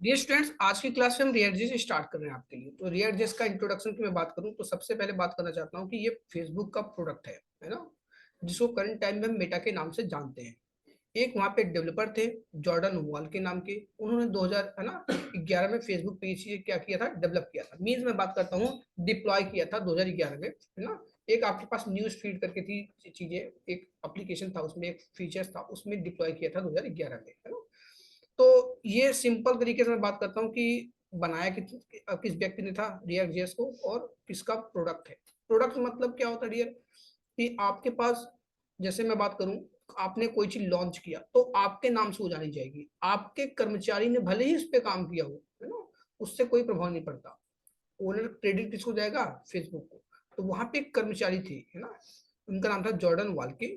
Dear students, आज की class में हम रिएक्ट से स्टार्ट कर रहे हैं आपके लिए। तो रिएक्ट का इंट्रोडक्शन की मैं बात करूं तो सबसे पहले बात करना चाहता हूं कि ये फेसबुक का प्रोडक्ट है ना, जिसको करंट टाइम में हम मेटा के नाम से जानते हैं। एक वहां पे डेवलपर थे जॉर्डन वॉल के नाम के, उन्होंने 2000 है ना 11 में फेसबुक पेज क्या किया था, डेवलप किया था। मीन्स मैं बात करता हूँ डिप्लॉय किया था 2011 में, है ना। एक आपके पास न्यूज फीड करके थी चीजें, एक एप्लीकेशन था, उसमें एक फीचर्स था, उसमें डिप्लॉय किया था 2011 में, है ना। तो ये सिंपल तरीके से मैं बात करता हूँ कि बनाया किस व्यक्ति ने था रिएक्ट जेएस को, और किसका प्रोडक्ट है। प्रोडक्ट मतलब क्या होता है डियर, कि आपके पास, जैसे मैं बात करूं, आपने कोई चीज लॉन्च किया तो आपके नाम से हो जानी चाहिए। आपके कर्मचारी ने भले ही इस पे काम किया हो, है ना, उससे कोई प्रभाव नहीं पड़ता। ओनर क्रेडिट किसको जाएगा, फेसबुक को। तो वहां पे एक कर्मचारी थे, है ना, उनका नाम था जॉर्डन वाल्के।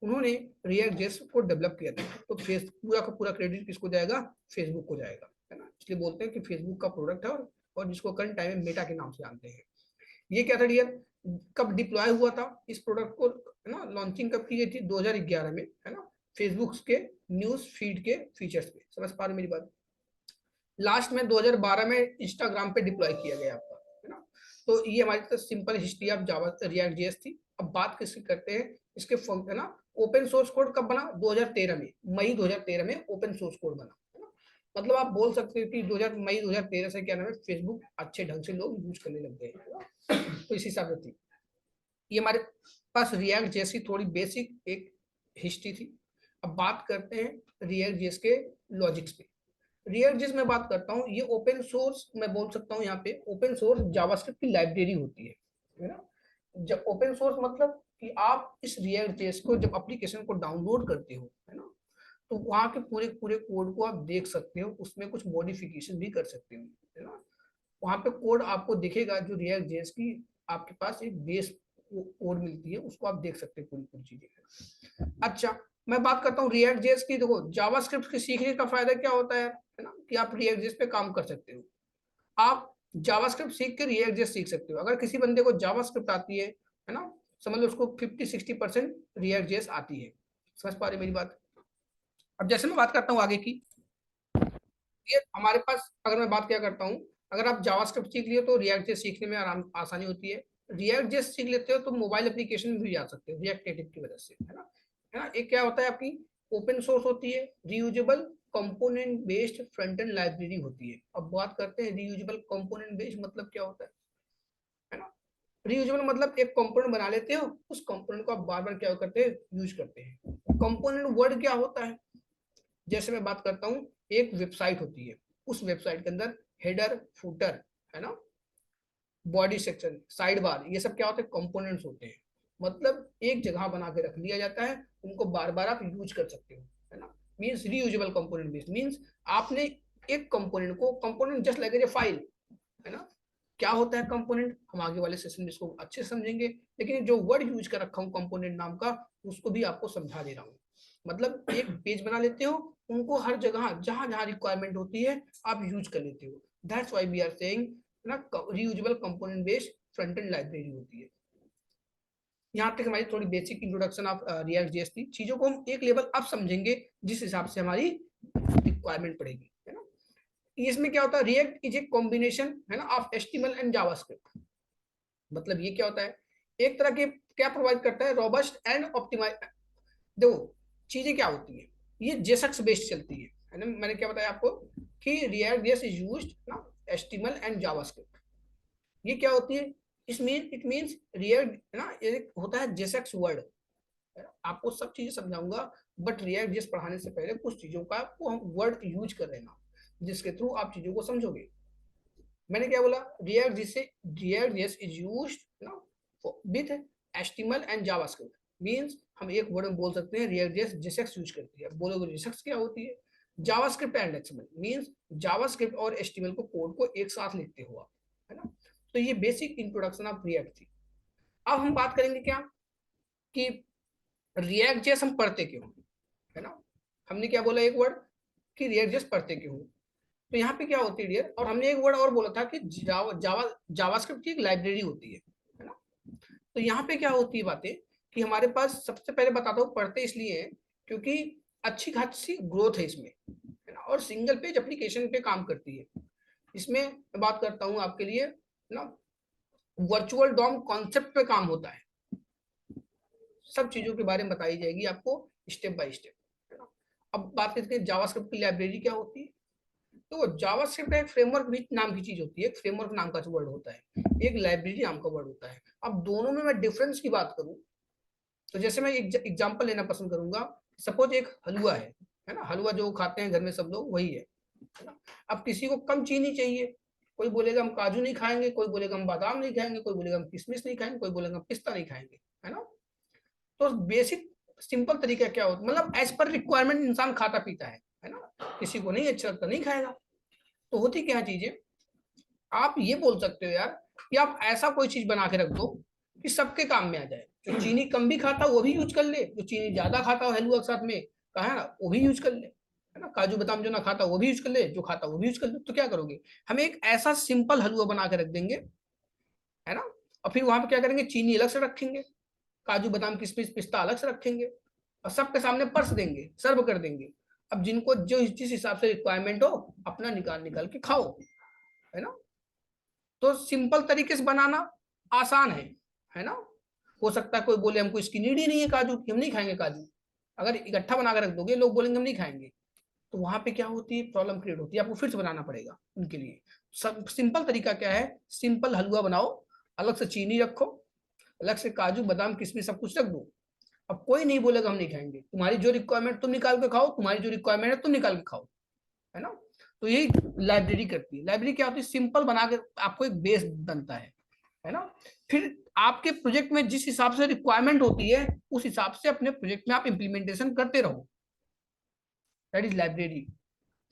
उन्होंने रिएक्ट जेएस को डेवलप किया था। तो फेस पूरा का पूरा क्रेडिट किसको जाएगा, फेसबुक को जाएगा, है ना। इसलिए बोलते हैं कि फेसबुक का प्रोडक्ट है, और जिसको करंट टाइम में मेटा के नाम से जानते हैं। ये क्या था डियर, कब डिप्लॉय हुआ था इस प्रोडक्ट को, है ना, लॉन्चिंग कब की गई थी, 2011 में, है ना। फेसबुक के न्यूज फीड के फीचर्स पे, समझ पा रहे मेरी बात। लास्ट में 2012 में इंस्टाग्राम पे डिप्लॉय किया गया आपका, है ना। तो ये हमारी तो simple history of Java React JS थी। अब बात किसकी करते हैं, इसके है ना। ओपन सोर्स कोड कब बना, 2013 में, मई 2013 में ओपन सोर्स कोड बना, है ना। मतलब आप बोल सकते हो कि 2000 मई 2013 से क्या नाम है, फेसबुक अच्छे ढंग से लोग यूज करने लग गए, है ना। तो इस हिसाब से थी ये हमारे पास रिएक्ट जेएस की थोड़ी बेसिक एक हिस्ट्री थी। अब बात करते हैं रिएक्ट जेएस के लॉजिक्स पे। रिएक्ट जेएस में बात करता हूँ, ये ओपन सोर्स, मैं बोल सकता हूँ यहाँ पे ओपन सोर्स जावास्क्रिप्ट की लाइब्रेरी होती है ना। जब ओपन सोर्स मतलब कि आप इस रिएक्ट जेएस को जब एप्लीकेशन को डाउनलोड करते हो, है ना, तो वहाँ के पूरे पूरे कोड को आप देख सकते हो, उसमें कुछ मॉडिफिकेशन भी कर सकते हो, है ना। वहाँ पे कोड आपको दिखेगा, जो रिएक्ट जेएस की आपके पास एक बेस कोड मिलती है, उसको आप देख सकते हैं पूरी पूरी चीजें। अच्छा, मैं बात करता हूँ रिएक्ट जेएस की। देखो, जावास्क्रिप्ट के सीखने का फायदा क्या होता है ना, कि आप रिएक्ट जेएस पे काम कर सकते हो। आप जावास्क्रिप्ट सीख के रिएक्ट जेएस सीख सकते हो। अगर किसी बंदे को जावास्क्रिप्ट आती है ना, समझ लो उसको 50-60% रिएक्ट जेएस आती है। समझ पा रहे मेरी बात। अब जैसे मैं बात करता हूँ आगे की, ये हमारे पास, अगर मैं बात क्या करता हूँ, अगर आप जावास्क्रिप्ट सीख लिए तो रिएक्ट जेएस सीखने में आराम आसानी होती है। रिएक्ट जेएस सीख लेते हो तो मोबाइल एप्लीकेशन में भी जा सकते हो रिएक्ट नेटिव की वजह से, है ना। एक क्या होता है आपकी, ओपन सोर्स होती है, reusable component based front end library होती है। अब बात करते हैं रीयूजेबल कंपोनेंट बेस्ड मतलब क्या होता है ना। रीयूजेबल मतलब एक कंपोनेंट बना लेते हो, उस कंपोनेंट को आप बार बार क्या करते हैं, यूज करते हैं। कंपोनेंट वर्ड क्या होता है, जैसे मैं बात करता हूँ, एक वेबसाइट होती है, उस वेबसाइट के अंदर हेडर, फुटर, है ना, बॉडी सेक्शन, साइड बार, ये सब क्या होते हैं, कंपोनेंट्स होते हैं। मतलब एक जगह बना के रख लिया जाता है, उनको बार बार आप यूज कर सकते हो, है ना। Means reusable component based means आपने एक कंपोनेंट को, component just like a file, है ना। क्या होता है कंपोनेंट, हम आगे वाले सेशन में इसको अच्छे से समझेंगे, लेकिन जो वर्ड यूज कर रखा हूँ कंपोनेंट नाम का, उसको भी आपको समझा दे रहा हूँ। मतलब एक पेज बना लेते हो, उनको हर जगह जहां जहां रिक्वायरमेंट होती है आप यूज कर लेते हो। That's why we are saying ना, reusable component based front end library होती है। यहाँ तक हमारी थोड़ी basic introduction of React JS थी। चीजों को हम एक लेवल अब समझेंगे जिस हिसाब से हमारी रिक्वायरमेंट पड़ेगी, है ना। इसमें क्या होता है, रिएक्ट इज ए कॉम्बिनेशन, है ना, ऑफ एचटीएमएल एंड जावास्क्रिप्ट। मतलब ये क्या होता है, एक तरह के क्या प्रोवाइड करता है, रोबस्ट एंड ऑप्टिमाइज। देखो, चीजें क्या होती है, ये जेएसएक्स बेस्ड चलती है ना। मैंने क्या बताया आपको कि रिएक्ट जेएस इज यूज्ड ना एचटीएमएल एंड जावास्क्रिप्ट। ये क्या होती है, इट मींस रिएक्ट, है ना, ये होता है जेएसएक्स वर्ड। आपको सब चीजें समझाऊंगा, बट रिएक्ट जेएस पढ़ाने से पहले कुछ चीजों का आपको हम वर्ड यूज कर लेना, जिसके थ्रू आप चीजों को समझोगे। मैंने क्या बोला, रिएक्ट जिससे रिएक्ट जेएस इज यूज्ड ना with HTML and JavaScript. Means हम एक वर्ड में बोल सकते हैं रिएक्ट जेएस जेएसएक्स यूज करती है। बोलोगे जेएसएक्स क्या होती है, JavaScript and XML. Means JavaScript और एचटीएमएल को कोड को एक साथ लिखते हो आप, है ना। तो ये बेसिक इंट्रोडक्शन ऑफ रिएक्ट थी। अब हम बात करेंगे क्या, कि रिएक्ट जेएस हम पढ़ते क्यों, है ना। हमने क्या बोला एक वर्ड, कि रिएक्ट जेएस पढ़ते क्यों। तो यहाँ पे क्या होती है डियर, और हमने एक वर्ड और बोला था कि जावास्क्रिप्ट की एक लाइब्रेरी होती है ना। तो यहाँ पे क्या होती है बातें, कि हमारे पास, सबसे पहले बताता हूँ, पढ़ते इसलिए है क्योंकि अच्छी खासी ग्रोथ है इसमें, है ना, और सिंगल पेज एप्लीकेशन पे काम करती है। इसमें मैं बात करता हूँ आपके लिए ना, वर्चुअल डॉम कॉन्सेप्ट पे काम होता है। सब चीजों के बारे में बताई जाएगी आपको स्टेप बाय स्टेप, है ना। अब बात करते हैं जावास्क्रिप्ट की लाइब्रेरी क्या होती है। तो जावास्क्रिप्ट एक फ्रेमवर्क भी नाम की चीज होती है, एक फ्रेमवर्क नाम का वर्ड होता है, एक लाइब्रेरी नाम का वर्ड होता है। अब दोनों में मैं डिफरेंस की बात करूं तो जैसे मैं एक एग्जांपल लेना पसंद करूंगा। सपोज एक हलवा है ना, हलवा जो खाते हैं घर में सब लोग वही है ना। अब किसी को कम चीनी चाहिए, कोई बोलेगा हम काजू नहीं खाएंगे, कोई बोलेगा हम बादाम नहीं खाएंगे, कोई बोलेगा हम किशमिश नहीं खाएंगे, कोई बोलेगा हम पिस्ता नहीं खाएंगे, है ना। तो बेसिक सिंपल तरीका क्या होता है, मतलब एज पर रिक्वायरमेंट इंसान खाता पीता है ना। किसी को नहीं अच्छा लगता नहीं खाएगा। तो होती क्या चीजें, आप ये बोल सकते हो यार कि आप ऐसा कोई चीज बना के रख दो कि सबके काम में आ जाए। जो चीनी कम भी खाता वो भी यूज कर ले, जो चीनी ज्यादा खाता हो हलवा के साथ में कहा है ना वो भी यूज कर ले, है ना। काजू बादाम जो ना खाता वो भी यूज कर ले, जो खाता वो भी यूज कर ले। तो क्या करोगे, हम एक ऐसा सिंपल हलवा बना के रख देंगे, है ना। और फिर वहां पे क्या करेंगे, चीनी अलग से रखेंगे, काजू बादाम किशमिश पिस्ता अलग से रखेंगे, और सबके सामने पर्स देंगे, सर्व कर देंगे। अब जिनको जो जिस हिसाब से रिक्वायरमेंट हो अपना निकाल निकाल के खाओ, है ना। तो सिंपल तरीके से बनाना आसान है ना। हो सकता है कोई बोले हमको इसकी नीड ही नहीं है काजू की, हम नहीं खाएंगे काजू। अगर इकट्ठा बना कर रख दोगे लोग बोलेंगे हम नहीं खाएंगे, तो वहां पे क्या होती है, प्रॉब्लम क्रिएट होती है, आपको फिर से बनाना पड़ेगा उनके लिए। सब सिंपल तरीका क्या है, सिंपल हलवा बनाओ, अलग से चीनी रखो, अलग से काजू बादाम किशमिश सब कुछ रख दो। अब कोई नहीं बोलेगा हम नहीं खाएंगे, तुम्हारी जो रिक्वायरमेंट तुम निकाल के खाओ, तुम्हारी जो रिक्वायरमेंट है तुम निकाल के खाओ, है ना। तो यही लाइब्रेरी करती है। लाइब्रेरी क्या होती है, सिंपल बना के आपको एक बेस बनता है ना। फिर आपके प्रोजेक्ट में जिस हिसाब से रिक्वायरमेंट होती है उस हिसाब से अपने प्रोजेक्ट में आप इंप्लीमेंटेशन करते रहो। That is library.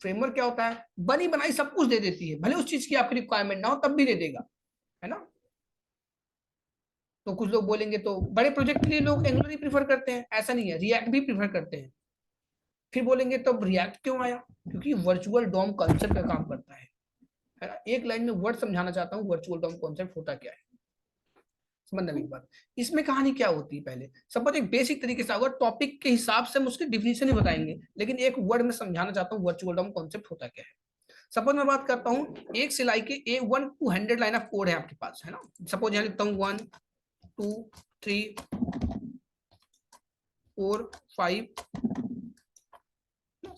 फ्रेमवर्क क्या होता है, बनी बनाई सब कुछ दे देती है, भले उस चीज की आपकी रिक्वायरमेंट ना हो तब भी दे देगा, है ना। तो कुछ लोग बोलेंगे तो बड़े प्रोजेक्ट के लिए लोग एंगुलर ही प्रीफर करते हैं, ऐसा नहीं है, रिएक्ट भी प्रीफर करते हैं। फिर बोलेंगे तब रिएक्ट क्यों आया, क्योंकि वर्चुअल डॉम कॉन्सेप्ट का काम करता है ना। एक लाइन में वर्ड समझाना चाहता हूँ वर्चुअल डॉम कॉन्सेप्ट होता क्या है, समझना मेरी बात। इसमें कहानी क्या होती है, पहले सपोज एक बेसिक तरीके से अगर टॉपिक के हिसाब से हम उसकी डिफिनेशन ही बताएंगे, लेकिन एक वर्ड में समझाना चाहता हूँ वर्चुअल डॉम कॉन्सेप्ट होता क्या है। सपोज मैं बात करता हूँ एक सिलाई के ए 1 to 100 लाइन ऑफ कोड है आपके पास, है ना। सपोज यहाँ लिखता हूँ 1 2 3 4 5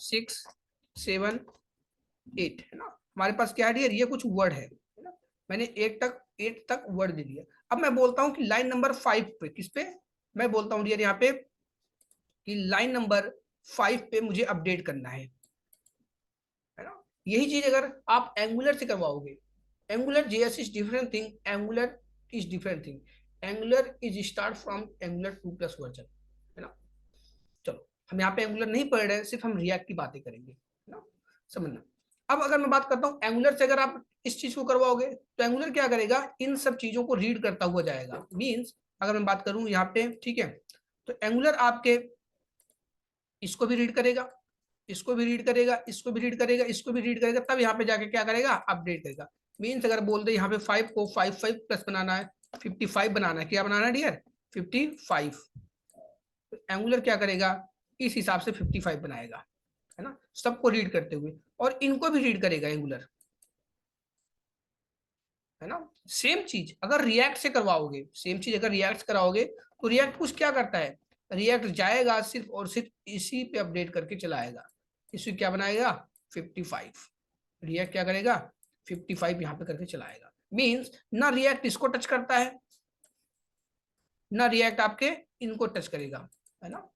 6 7 8, है ना। हमारे पास क्या है, ये कुछ वर्ड है ना। मैंने 8 तक वर्ड दे दिया। अब मैं बोलता हूँ कि लाइन नंबर 5 पे, किस पे मैं बोलता हूँ यहाँ पे कि लाइन नंबर 5 पे मुझे अपडेट करना है ना। यही चीज अगर आप एंगुलर से करवाओगे, angular JS is different thing, angular is different thing. Angular is start from angular 2+ version, है ना। चलो हम यहाँ पे एंगुलर नहीं पढ़ रहे, सिर्फ हम रिएक्ट की बातें करेंगे, है ना, समझना। अब अगर मैं बात करता हूँ एंगुलर से, अगर आप इस चीज को करवाओगे तो एंगुलर क्या करेगा, इन सब चीजों को रीड करता हुआ जाएगा। मीन्स अगर मैं बात करूं यहाँ पे, ठीक है, तो एंगुलर आपके इसको भी रीड करेगा, इसको भी रीड करेगा, इसको भी रीड करेगा, इसको भी रीड करेगा, तब यहाँ पे जाके क्या करेगा, अपडेट करेगा। मीन्स अगर बोल दे यहाँ पे 5 को 5 बनाना है, 55 बनाना है, क्या बनाना है डियर, 55। एंगुलर क्या करेगा, इस हिसाब से 55 बनाएगा, है ना, सबको रीड करते हुए, और इनको भी रीड करेगा एंगुलर, है ना। सेम चीज अगर रिएक्ट से करवाओगे, सेम चीज अगर रिएक्ट कराओगे तो रिएक्ट कुछ क्या करता है, रिएक्ट जाएगा सिर्फ और सिर्फ इसी पे अपडेट करके चलाएगा, इसी क्या बनाएगा 55। रिएक्ट क्या करेगा 55 यहाँ पे करके चलाएगा। मीन्स ना रिएक्ट इसको टच करता है, ना रिएक्ट आपके इनको टच करेगा, है ना।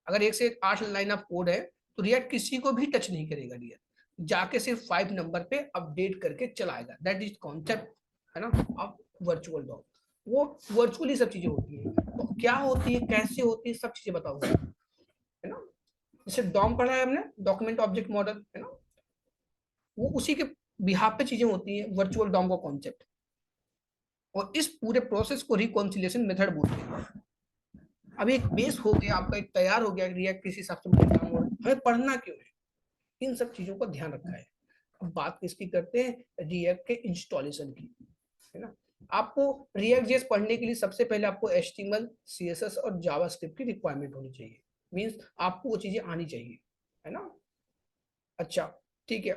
अगर 1 से 8 लाइन ऑफ कोड है तो रिएक्ट किसी को भी टच नहीं करेगा, रिएक्ट जाके सिर्फ 5 नंबर पे अपडेट करके चलाएगा। दैट इज कॉन्सेप्ट, है ना, ऑफ वर्चुअल डॉम। वो वर्चुअली सब चीजें होती है, तो क्या होती है कैसे होती है सब चीजें बताऊंगा, है ना। जैसे डॉम पढ़ा है हमने, डॉक्यूमेंट ऑब्जेक्ट मॉडल, है ना, वो उसी के बिहाफ पे चीजें होती है वर्चुअल डॉम का कॉन्सेप्ट। और इस पूरे प्रोसेस को रिकॉन्सिलिएशन मेथड बोलते हैं। अब एक बेस हो गया आपका, एक तैयार हो गया रिएक्ट किस हिसाब से मुझे काम हो रहा है, हमें पढ़ना क्यों है, इन सब चीजों का ध्यान रखा है। अब बात किसकी करते हैं, रिएक्ट के इंस्टॉलेशन की, है ना। आपको रिएक्ट जेएस पढ़ने के लिए सबसे पहले आपको एचटीएमएल सीएसएस और जावास्क्रिप्ट की रिक्वायरमेंट होनी चाहिए। मींस आपको वो चीजें आनी चाहिए, है ना। अच्छा, ठीक है।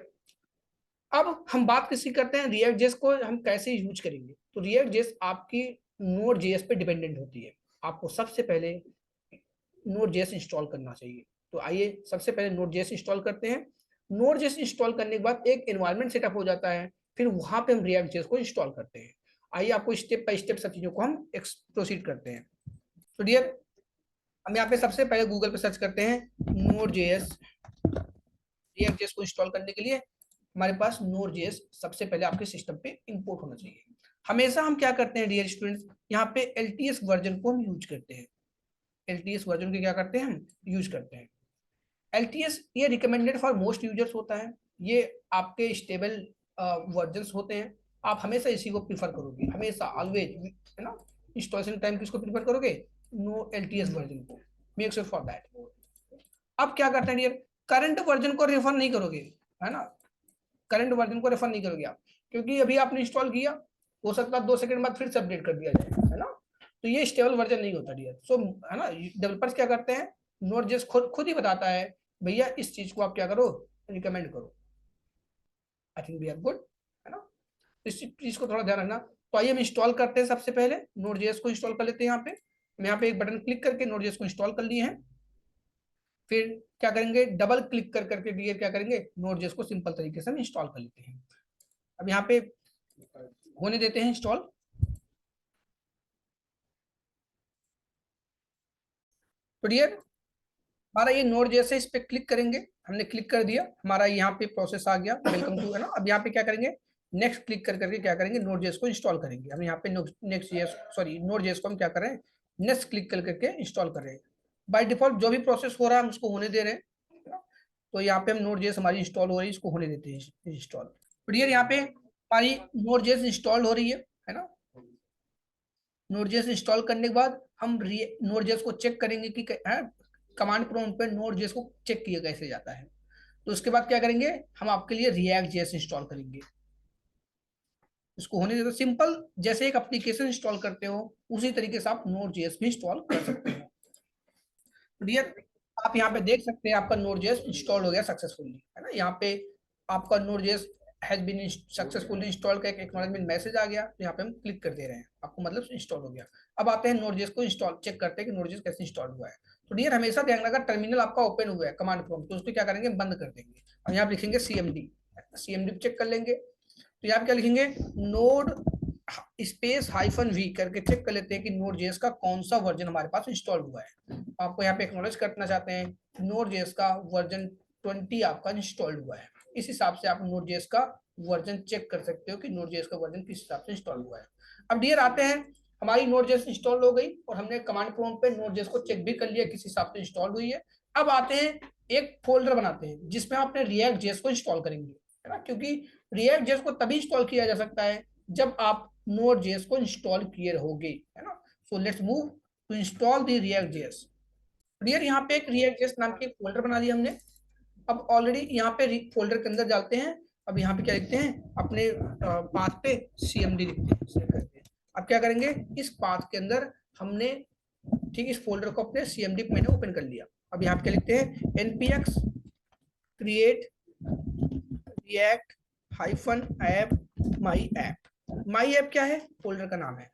अब हम बात किसी करते हैं रिएक्ट जेएस को हम कैसे यूज करेंगे। तो रिएक्ट जेएस आपकी नोड जेएस पे डिपेंडेंट होती है। आपको सबसे पहले नोड जेएस इंस्टॉल करना चाहिए। तो आइए सबसे पहले नोड जेएस इंस्टॉल करते हैं। नोड जेएस इंस्टॉल करने के बाद एक एनवायरनमेंट सेटअप हो जाता है, फिर वहां पे हम रिएक्ट जेएस को इंस्टॉल करते हैं। आइए आपको स्टेप बाय स्टेप सब चीजों को हम प्रोसीड करते हैं। तो डियर, हम यहाँ पे सबसे पहले गूगल पे सर्च करते हैं नोड जेएस। रिएक्ट जेएस को इंस्टॉल करने के लिए हमारे पास नोड जेएस सबसे पहले आपके सिस्टम पे इंपोर्ट होना चाहिए। हमेशा हम क्या करते हैं डियर स्टूडेंट्स, यहाँ पे एलटीएस वर्जन को हम यूज करते हैं। एलटीएस वर्जन के क्या करते हैं हम यूज करते हैं। एलटीएस ये रिकमेंडेड फॉर मोस्ट यूजर्स होता है। ये आपके स्टेबल वर्जन्स होते हैं। आप हमेशा इसी को प्रीफर करोगे, हमेशा ऑलवेज, है ना। इंस्टॉलेशन टाइम किसको प्रीफर करोगे, नो एलटीएस वर्जन को, मेक श्योर फॉर दैट। अब क्या करते हैं डियर, करंट वर्जन को रेफर नहीं करोगे, है ना। करंट वर्जन को रेफर नहीं करोगे आप, क्योंकि अभी आपने इंस्टॉल किया, हो सकता है 2 सेकंड बाद फिर से अपडेट कर दिया जाए, है ना। तो ये स्टेबल वर्जन नहीं होता डियर। सो है ना, डेवलपर्स क्या करते हैं, नोड जेएस खुद खुद ही बताता है भैया इस चीज को आप क्या करो, रिकमेंड करो। I think we are good, है ना। इस चीज को थोड़ा ध्यान रखना। तो आइए हम इंस्टॉल करते हैं। सबसे पहले नोड जेएस को इंस्टॉल कर लेते हैं। यहाँ पे मैं यहाँ पे एक बटन क्लिक करके नोड जेएस को इंस्टॉल कर लिए हैं। फिर क्या करेंगे, डबल क्लिक कर करके डियर क्या करेंगे, नोड जेएस को सिंपल तरीके से हम इंस्टॉल कर लेते हैं। अब यहाँ पे होने देते हैं इंस्टॉल। तो डियर, हमारा ये नोड जैसे इस पे क्लिक करेंगे, हमने क्लिक कर दिया, हमारा यहाँ पे प्रोसेस आ गया, वेलकम टू, है ना। अब यहाँ पे क्या करेंगे, नेक्स्ट क्लिक कर करके क्या करेंगे, नोड जेएस को इंस्टॉल करेंगे। हम यहाँ पे next JS, sorry node JS को हम क्या कर रहे हैं, नेक्स्ट क्लिक कर करके इंस्टॉल कर रहे हैं। बाय डिफॉल्ट जो भी प्रोसेस हो रहा है हम उसको होने दे रहे हैं। तो यहाँ पे हम नोड जेएस हमारी इंस्टॉल हो रही है, इसको होने देते हैं इंस्टॉल। तो डियर यहाँ पे हमारी नोड जेएस इंस्टॉल हो रही है ना। नोड जेएस इंस्टॉल करने के बाद हम नोड जेएस को चेक करेंगे कि कमांड प्रॉम्प्ट पे नोड जेएस को चेक किया कैसे जाता है। तो उसके बाद क्या करेंगे, हम आपके लिए रिएक्ट जेएस इंस्टॉल करेंगे। इसको होने देते, सिंपल जैसे एक एप्लीकेशन इंस्टॉल करते हो उसी तरीके से आप नोड जेएस भी इंस्टॉल कर सकते हो। डियर, आप यहाँ पे देख सकते हैं आपका नोड जेएस इंस्टॉल हो गया सक्सेसफुली, है ना। यहाँ पे आपका node JS has been successfully install का एक एक्नॉलेजमेंट मैसेज आ गया। तो यहाँ पे हम क्लिक कर दे रहे हैं, आपको मतलब इंस्टॉल हो गया। अब आते हैं नोड जेएस को इंस्टॉल चेक करते हैं कि नोड जेएस कैसे इंस्टॉल हुआ है। तो डियर हमेशा ध्यान रखा, टर्मिनल आपका ओपन हुआ है कमांड प्रॉम्प्ट, तो उसको क्या करेंगे, बंद कर देंगे। और यहाँ पे लिखेंगे सीएमडी, सीएमडी चेक कर लेंगे। तो यहाँ पे क्या लिखेंगे, नोड स्पेस हाइफन वी करके चेक कर लेते हैं कि नोड जेएस का कौन सा वर्जन हमारे पास इंस्टॉल हुआ है। आपको यहाँ पे एक्नॉलेज करना चाहते हैं नोड जेएस का वर्जन 20 आपका इंस्टॉल्ड हुआ है। इस हिसाब से आप नोड जेएस का वर्जन चेक कर सकते हो कि नोड जेएस का वर्जन किस हिसाब से इंस्टॉल हुआ है। अब डियर आते हैं, हमारी नोड जेएस इंस्टॉल हो गई और हमने कमांड प्रॉम्प्ट पे नोड जेएस को चेक भी कर लिया किस हिसाब से इंस्टॉल हुई है। अब आते हैं, एक फोल्डर बनाते हैं जिसमें हम अपने रिएक्ट जेएस को इंस्टॉल करेंगे, है ना। क्योंकि रिएक्ट जेएस को तभी इंस्टॉल किया जा सकता है जब आप नोड जेएस को इंस्टॉल किए रहोगे, है ना। So let's move to install the react JS. Dear यहाँ पे एक रिएक्ट जेएस नाम की एक फोल्डर बना लिया हमने। अब ऑलरेडी यहाँ पे फोल्डर के अंदर डालते हैं। अब यहाँ पे क्या लिखते हैं, अपने पाथ पे सीएमडी लिखते हैं। अब क्या करेंगे, इस पाथ के अंदर हमने ठीक इस फोल्डर को अपने सीएमडी पे मैंने ओपन कर लिया। अब यहाँ पे क्या लिखते हैं, npx create react hyphen app my app. My app क्या है, फोल्डर का नाम है।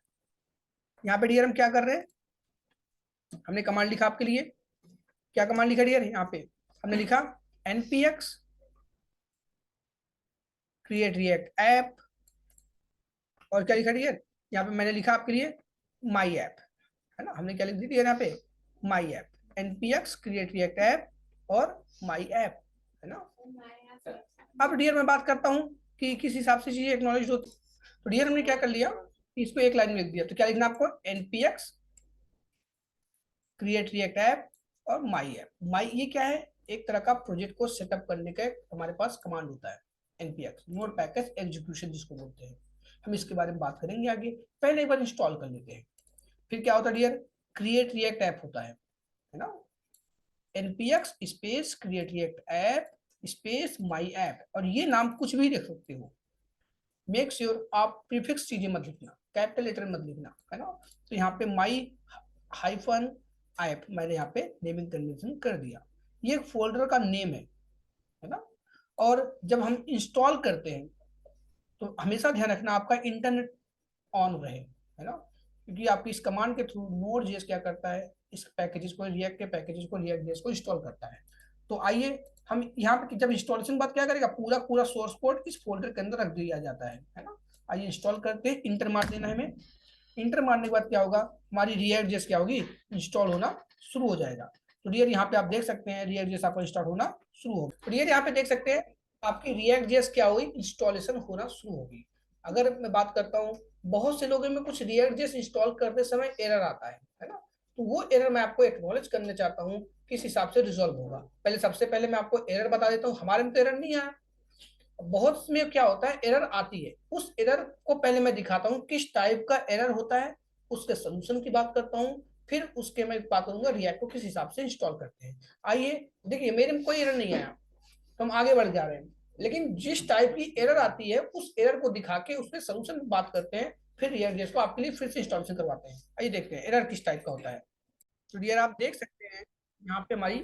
यहाँ पे डियर हम क्या कर रहे हैं, हमने कमांड लिखा आपके लिए। क्या कमांड लिखा डियर, यहाँ पे हमने लिखा npx क्रिएट रिएक्ट ऐप, और क्या लिखा डियर, यहाँ पे मैंने लिखा आपके लिए माई ऐप, है ना। हमने क्या लिख दी यहाँ पे, my app, npx create react app और माई ऐप, है ना। अब डियर मैं बात करता हूँ कि किस हिसाब से चीजें एक्नॉलेज होती। तो डियर हमने क्या कर लिया, इसको एक लाइन में लिख दिया। तो क्या लिखना आपको, npx क्रिएट रिएक्ट ऐप और माई ऐप। माई ये क्या है, एक तरह का प्रोजेक्ट को सेटअप करने का हमारे पास कमांड होता है, npx नोड पैकेज एग्जीक्यूशन जिसको बोलते हैं। हम इसके बारे में बात करेंगे आगे, पहले एक बार इंस्टॉल कर लेते हैं। फिर क्या होता है डियर, क्रिएट रिएक्ट ऐप होता है ना। npx space create react app space my app, और ये नाम कुछ भी लिख सकते हो। मेक श्योर आप प्रीफिक्स चीजें मत लिखना, कैपिटल लेटर मत लिखना, है ना। तो यहाँ पे माई हाइफन ऐप मैंने यहाँ पे नेमिंग कन्वेंशन कर दिया। ये एक फोल्डर का नेम है ना। और जब हम इंस्टॉल करते हैं तो हमेशा ध्यान रखना आपका इंटरनेट ऑन रहे, है ना, क्योंकि आपकी इस कमांड के थ्रू नोड जेएस क्या करता है, इस पैकेजेस को, रिएक्ट के पैकेजेस को, रिएक्ट जेएस को इंस्टॉल करता है। तो आइए हम यहाँ पे जब इंस्टॉलेशन बात क्या करेगा, पूरा पूरा सोर्स कोड इस फोल्डर के अंदर रख दिया जाता है ना। आइए इंस्टॉल करते हैं, इंटर मार देना है हमें। इंटर मारने के बाद क्या होगा, हमारी रिएक्ट जेएस क्या होगी, इंस्टॉल होना शुरू हो जाएगा। तो डियर यहाँ पे आप देख सकते हैं रिएक्ट जेएस आपका इंस्टॉल होना शुरू होगा। तो डियर यहाँ पे देख सकते हैं आपकी रिएक्ट जेएस क्या हुई, इंस्टॉलेशन होना शुरू होगी। अगर मैं बात करता हूँ, बहुत से लोगों में कुछ रिएक्ट जेएस इंस्टॉल करते समय एरर आता है ना, तो वो एरर मैं आपको एक्नॉलेज करना चाहता हूँ किस हिसाब से रिजॉल्व होगा। पहले सबसे पहले मैं आपको एरर बता देता हूँ, हमारे में तो एरर नहीं आया, बहुत में क्या होता है एरर आती है, उस एरर को पहले मैं दिखाता हूँ किस टाइप का एरर होता है, उसके सोल्यूशन की बात करता हूँ, फिर उसके मैं बात करूंगा रिएक्ट को किस हिसाब से इंस्टॉल करते हैं। आइए देखिए मेरे में कोई एरर नहीं आया, तो हम आगे बढ़ जा रहे हैं, लेकिन जिस टाइप की एरर आती है उस एरर को दिखा के उसके सोल्यूशन की बात करते हैं, फिर रिएक्ट जेएस को आपके लिए फिर से इंस्टॉलेशन करवाते हैं। आइए देखते हैं एरर किस टाइप का होता है। तो डियर आप देख सकते हैं यहाँ पे हमारी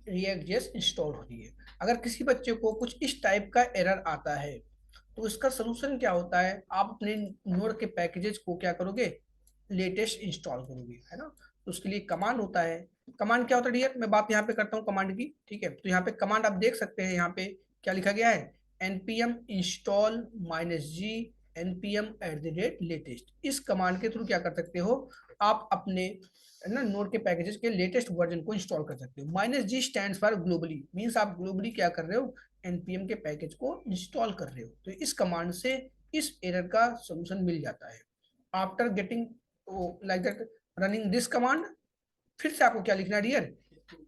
रिएक्ट जेएस इंस्टॉल हो रही है। अगर किसी बच्चे को कुछ इस टाइप का एरर आता है तो इसका सोल्यूशन क्या होता है, आप अपने नोड के पैकेजेस को क्या करोगे, लेटेस्ट इंस्टॉल करोगे, है ना। तो उसके लिए कमांड होता है। कमांड क्या होता है डियर, मैं बात यहाँ पे करता हूँ कमांड की, ठीक है। तो यहाँ पे कमांड आप देख सकते हैं, यहाँ पे क्या लिखा गया है, npm install -g npm@latest। इस कमांड के थ्रू क्या कर सकते हो, आप अपने ना नोड के पैकेजेस के लेटेस्ट वर्जन को इंस्टॉल कर सकते हो। -g stands for globally, means आप ग्लोबली क्या कर रहे हो, npm के पैकेज को इंस्टॉल कर रहे हो। तो इस कमांड से इस एरर का सोल्यूशन मिल जाता है। After getting like that running this command, फिर से आपको क्या लिखना है डियर,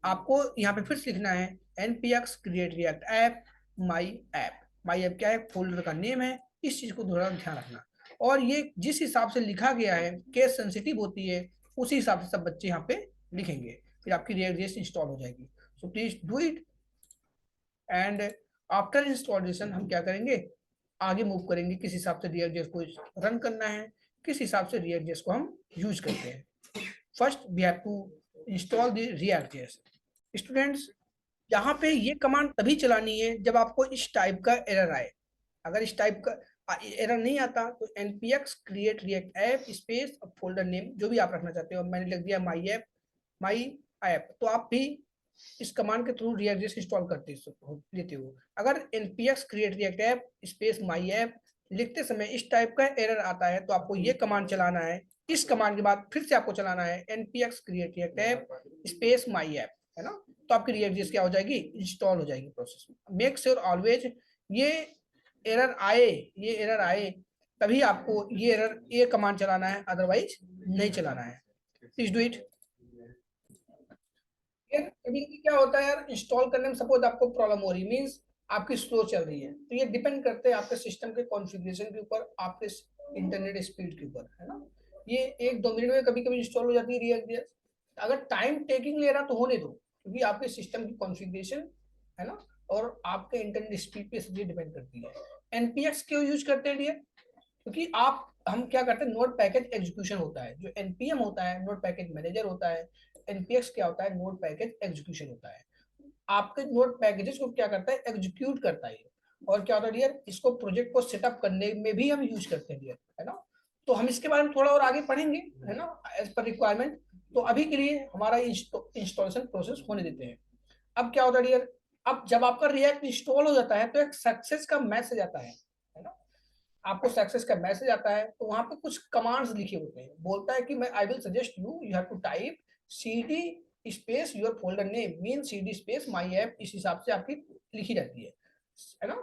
आपको यहाँ पे फिर से लिखना है npx create react app my app। my app क्या है, फोल्डर का नेम है, इस चीज को थोड़ा ध्यान रखना। और ये जिस हिसाब से लिखा गया है, केस सेंसिटिव होती है, उसी हिसाब से सब बच्चे यहाँ पे लिखेंगे, फिर आपकी रिएक्ट जेएस इंस्टॉल हो जाएगी। So please do it. And after installation हम क्या करेंगे, आगे मूव करेंगे किस हिसाब से रिएक्ट जेएस को रन करना है, किस हिसाब से रिएक्ट जेएस को हम यूज करते हैं। First we have to install the react JS. Students यहाँ पे ये कमांड तभी चलानी है जब आपको इस टाइप का एरर आए। अगर इस टाइप का एरर नहीं आता तो npx create react app space folder name जो भी आप रखना चाहते हो, मैंने लिख दिया माई ऐप, तो आप भी इस कमांड के थ्रू रिएक्ट जेएस इंस्टॉल करते लेते हो। अगर npx create react app space my app लिखते समय इस टाइप का एरर आता है तो आपको ये कमांड चलाना है। इस कमांड के बाद फिर से आपको चलाना है npx create react app space my app, है ना। तो आपकी रिएक्ट जेएस क्या हो जाएगी, इंस्टॉल हो जाएगी प्रोसेस में। मेक श्योर ऑलवेज ये एरर आए, ये एरर आए तभी आपको ये कमांड चलाना है, अदरवाइज नहीं चलाना है। Please do it. कभी कभी क्या होता है यार, इंस्टॉल करने में सपोज आपको प्रॉब्लम हो रही है, मींस आपकी स्लो चल रही है, तो ये डिपेंड करते हैं आपके सिस्टम के कॉन्फ़िगरेशन के ऊपर, आपके इंटरनेट स्पीड के ऊपर, है ना। ये 1-2 मिनट में कभी कभी इंस्टॉल हो जाती है रिएक्ट जेएस। अगर टाइम टेकिंग ले रहा तो होने दो, क्योंकि आपके सिस्टम की कॉन्फ़िगरेशन, है ना, और आपके इंटरनेट स्पीड पे सब्जी डिपेंड करती है। एनपीएक्स क्यों यूज करते हैं डियर, क्योंकि आप हम क्या करते हैं, नोड पैकेज एग्जीक्यूशन होता है, जो एनपीएम होता है नोड पैकेज मैनेजर होता है, एनपीएक्स क्या होता है, नोड पैकेज एग्जीक्यूशन होता है। आपके नोड पैकेजेस को क्या करता है, एग्जीक्यूट करता है। और क्या होता है डियर, इसको प्रोजेक्ट को सेटअप करने में भी हम यूज करते हैं डियर, है ना। तो हम इसके बारे में थोड़ा और आगे पढ़ेंगे, है ना, एज पर रिक्वायरमेंट। तो अभी के लिए हमारा इंस्टॉलेशन प्रोसेस होने देते हैं। अब क्या होता है डियर, अब जब आपका रिएक्ट इंस्टॉल हो जाता है तो एक सक्सेस का मैसेज आता है ना। आपको सक्सेस का मैसेज आता है तो वहां पे कुछ कमांड्स लिखे होते हैं, बोलता है कि मैं I will suggest you you have to type cd space your folder name mean cd space my app, इस हिसाब से आपकी लिखी रहती है ना।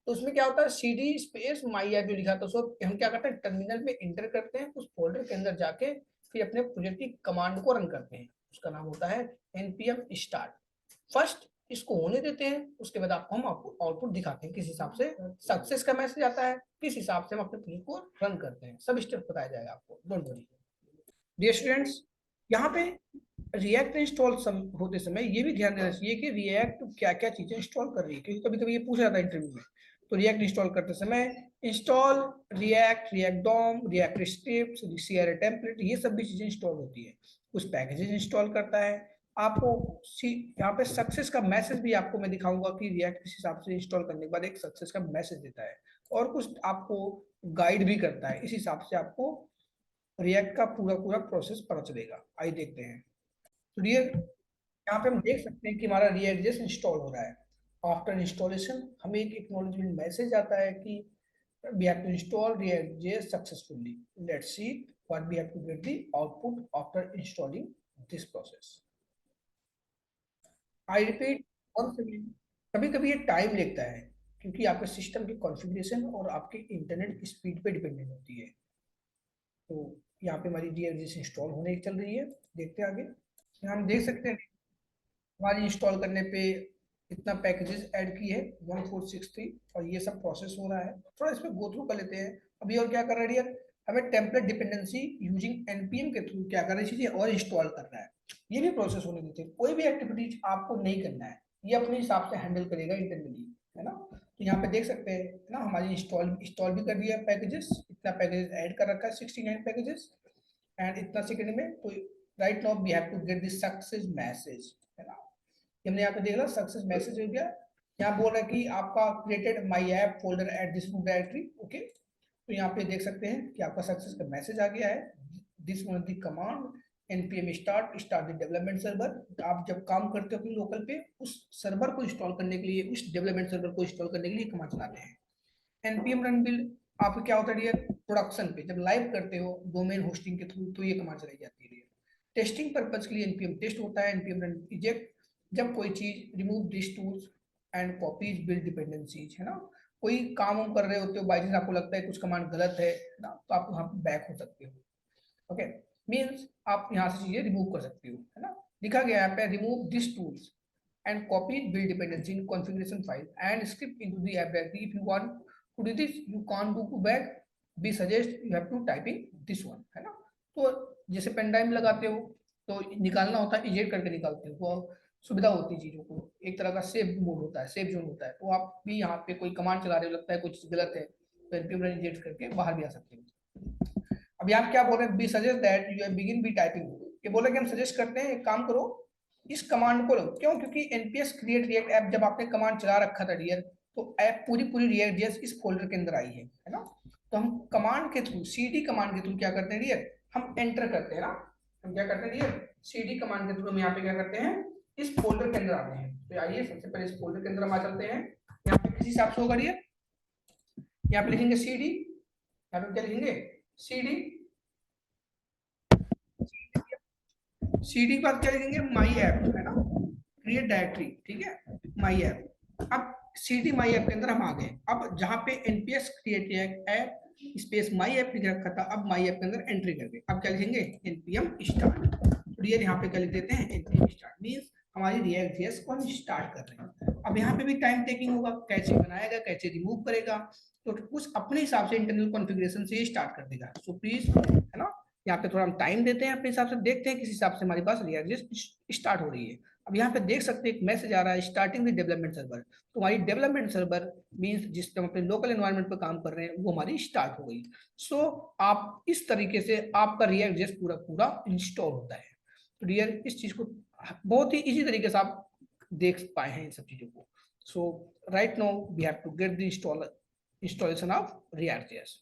तो उसमें क्या होता है, cd स्पेस माई ऐप जो लिखा था उसको हम क्या करते हैं, टर्मिनल में इंटर करते हैं, उस फोल्डर के अंदर जाके फिर अपने प्रोजेक्ट की कमांड को रन करते हैं। उसका नाम होता है npm start। फर्स्ट इसको होने देते हैं, उसके बाद हम आपको आउटपुट दिखाते हैं किस हिसाब से सक्सेस का मैसेज आता है, किस हिसाब से हम अपने प्रोजेक्ट को रन करते हैं, सब स्टेप बताया जाएगा आपको, डोंट वरी। डियर स्टूडेंट्स, यहाँ पे रिएक्ट इंस्टॉल होते समय ये भी ध्यान देना चाहिए कि रिएक्ट क्या क्या चीजें इंस्टॉल कर रही है, क्योंकि कभी कभी ये पूछा जाता है इंटरव्यू में। तो रिएक्ट इंस्टॉल करते समय install react DOM, react script, CRA template, ये सब भी चीजें इंस्टॉल होती है। कुछ पैकेजेस इंस्टॉल करता है, आपको यहाँ पे सक्सेस का मैसेज भी आपको मैं दिखाऊंगा कि रिएक्ट किस हिसाब से इंस्टॉल करने के बाद एक सक्सेस का मैसेज देता है, और कुछ आपको गाइड भी करता है। इस हिसाब से आपको रिएक्ट का पूरा पूरा प्रोसेस पता चलेगा। आइए देखते हैं। तो रिएक्ट, यहाँ पे हम देख सकते हैं कि हमारा रिएक्ट जेएस इंस्टॉल हो रहा है। आफ्टर इंस्टॉलेशन हमें एक एक्नॉलेजमेंट मैसेज आता है कि we have to install React.js successfully. Let's see what we have to get the output after installing this process. I repeat once again, कभी कभी ये टाइम लेता है क्योंकि आपके सिस्टम की कॉन्फ़िगरेशन और आपके इंटरनेट की स्पीड पे डिपेंडेंट होती है। तो यहाँ पे हमारी React.js इंस्टॉल होने चल रही है। देखते हैं आगे। यहाँ हम देख सकते हैं हमारी इंस्टॉल करने पे इतना पैकेजेस ऐड की है 1463, और ये सब प्रोसेस हो रहा है। थोड़ा इसमें गो थ्रू कर लेते हैं। अभी और क्या कर रहा है यार, हमें टेम्पलेट डिपेंडेंसी यूजिंग एनपीएम के थ्रू क्या करना है, चीजें और इंस्टॉल करना है। ये भी प्रोसेस होने देते हैं। कोई भी एक्टिविटीज आपको नहीं करना है, ये अपने हिसाब से हैंडल करेगा इंटरनली, है ना। तो यहाँ पे देख सकते हैं ना, हमारी इंस्टॉल भी कर दिया पैकेजेस, इतना पैकेजेस ऐड कर रखा है 69 पैकेजेस एंड इतना सेकंड में। तो right now we have to get this success message, है ना। हमने यहाँ पे देख ला सक्सेस मैसेज हो गया। यहाँ बोल रहा है कि आपका created my app folder at this book directory. Okay, तो यहाँ पे देख सकते हैं कि आपका सक्सेस का मैसेज आ गया है। This one the command npm start the development server. आप जब काम करते हो अपने लोकल पे, उस सर्वर को इंस्टॉल करने के लिए, उस डेवलपमेंट सर्वर को इंस्टॉल करने के लिए कमांड चलाते हैं। npm रन बिल्ड आपको क्या होता है, प्रोडक्शन पे जब लाइव करते हो डोमेन होस्टिंग के थ्रू, तो ये कमांड चलाई जाती है। टेस्टिंग पर्पज के लिए npm टेस्ट होता है, npm रन इजेक्ट जब कोई चीज remove this tools and copies build dependencies, है ना। कोई काम हम कर रहे होते हो, बाई चांस आपको लगता है कुछ कमांड गलत है ना, तो आप वहां बैक हो सकते हो। ओके, मीन्स आप यहाँ से चीजें रिमूव कर सकते हो, है ना। लिखा गया यहाँ पे remove this tools and copy build dependency in configuration file and script into the app directory. If you want to do this, you can't go back. We suggest you have to typing this one, है ना। तो जैसे pen drive लगाते हो तो निकालना होता है, इजेक्ट करके निकालते हो, तो सुविधा होती है चीजों को। एक तरह का सेव मोड होता है, सेव जोन होता है। तो आप भी यहाँ पे कोई कमांड चला रहे हो, लगता है कुछ गलत है, तो npm run इजेक्ट करके बाहर भी आ सकते हो। अब यहाँ क्या बोल रहे हैं, be suggest that you begin by typing. ये बोला कि हम सजेस्ट करते हैं एक काम करो, इस कमांड को लो। क्यों? क्योंकि nps क्रिएट रिएक्ट ऐप जब आपने कमांड चला रखा था डियर, तो ऐप पूरी पूरी रिएक्ट जेएस इस फोल्डर के अंदर आई है ना। तो हम कमांड के थ्रू, cd कमांड के थ्रू क्या करते हैं डियर, हम एंटर करते हैं ना। हम क्या करते हैं डियर, cd कमांड के थ्रू हम यहाँ पे क्या करते हैं, इस फोल्डर के अंदर आते हैं। तो आइए सबसे पहले इस फोल्डर के अंदर हम आ चलते हैं। यहाँ पे किस हिसाब से होगा डियर, यहाँ पे लिखेंगे cd, यहाँ पे क्या लिखेंगे cd, cd के बाद क्या लिखेंगे माई ऐप, है ना, क्रिएट डायरेक्टरी, ठीक है, माई ऐप। अब cd माई ऐप के अंदर हम आ गए। अब जहां पे nps create app space my app लिख रखा था, अब माई ऐप के अंदर एंट्री करके अब क्या लिखेंगे npm स्टार्ट। तो डियर यहाँ पे क्या लिख देते हैं, npm स्टार्ट, मींस हमारी रिएक्ट जेएस को हम स्टार्ट कर रहे हैं। अब यहाँ पे भी टाइम टेकिंग होगा, कैसे बनाएगा, कैसे रिमूव करेगा, तो कुछ अपने हिसाब से इंटरनल कॉन्फ़िगरेशन से स्टार्ट कर देगा। सो प्लीज, है ना, यहाँ पे थोड़ा हम टाइम देते हैं अपने हिसाब से, देखते हैं किस हिसाब से हमारे पास रिएक्ट जेएस स्टार्ट हो रही है। अब यहाँ पे देख सकते हैं एक मैसेज आ रहा है, स्टार्टिंग द डेवलपमेंट सर्वर। तो हमारी डेवलपमेंट सर्वर मींस जिस हम अपने लोकल एनवायरनमेंट पर काम कर रहे हैं वो हमारी स्टार्ट हो गई। सो आप इस तरीके से आपका रिएक्ट जेएस पूरा पूरा इंस्टॉल होता है। तो डियर इस चीज को बहुत ही इजी तरीके से आप देख पाए हैं इन सब चीजों को। So right now we have to get the installation of React JS.